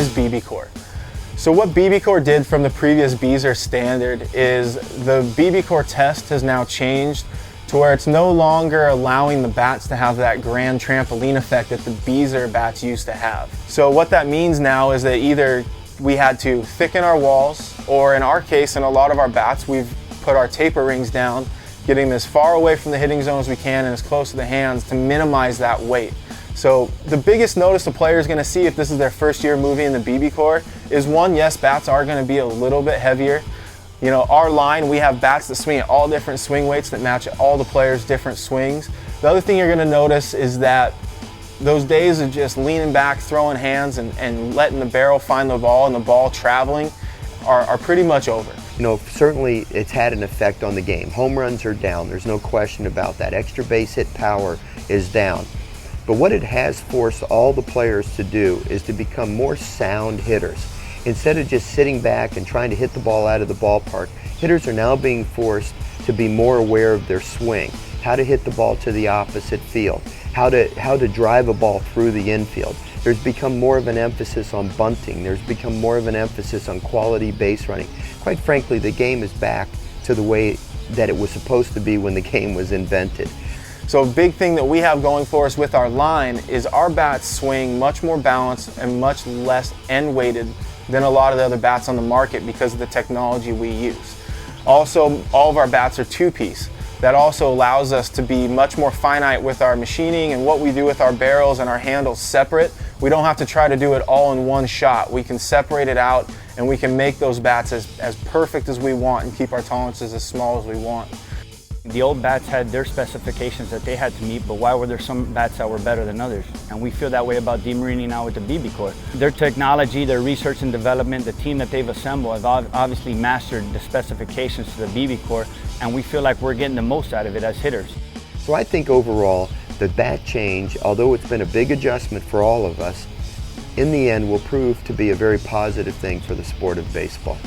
is BBCOR. So what BBCOR did from the previous Beezer standard is the BBCOR test has now changed to where it's no longer allowing the bats to have that grand trampoline effect that the Beezer bats used to have. So what that means now is that either we had to thicken our walls, or in our case, in a lot of our bats, we've put our taper rings down, getting them as far away from the hitting zone as we can and as close to the hands to minimize that weight. So the biggest notice the player is going to see if this is their first year moving in the BBCOR is one, yes, bats are going to be a little bit heavier. You know, our line, we have bats that swing at all different swing weights that match all the players' different swings. The other thing you're going to notice is that those days of just leaning back, throwing hands, and letting the barrel find the ball and the ball traveling are pretty much over. You know, certainly it's had an effect on the game. Home runs are down, there's no question about that. Extra base hit power is down. But what it has forced all the players to do is to become more sound hitters. Instead of just sitting back and trying to hit the ball out of the ballpark, hitters are now being forced to be more aware of their swing, how to hit the ball to the opposite field, how to drive a ball through the infield. There's become more of an emphasis on bunting. There's become more of an emphasis on quality base running. Quite frankly, the game is back to the way that it was supposed to be when the game was invented. So a big thing that we have going for us with our line is our bats swing much more balanced and much less end weighted than a lot of the other bats on the market because of the technology we use. Also, all of our bats are two-piece. That also allows us to be much more finite with our machining and what we do with our barrels and our handles separate. We don't have to try to do it all in one shot. We can separate it out and we can make those bats as perfect as we want and keep our tolerances as small as we want. The old bats had their specifications that they had to meet, but why were there some bats that were better than others? And we feel that way about DeMarini now with the BBCOR. Their technology, their research and development, the team that they've assembled have obviously mastered the specifications to the BBCOR, and we feel like we're getting the most out of it as hitters. So I think overall, the bat change, although it's been a big adjustment for all of us, in the end will prove to be a very positive thing for the sport of baseball.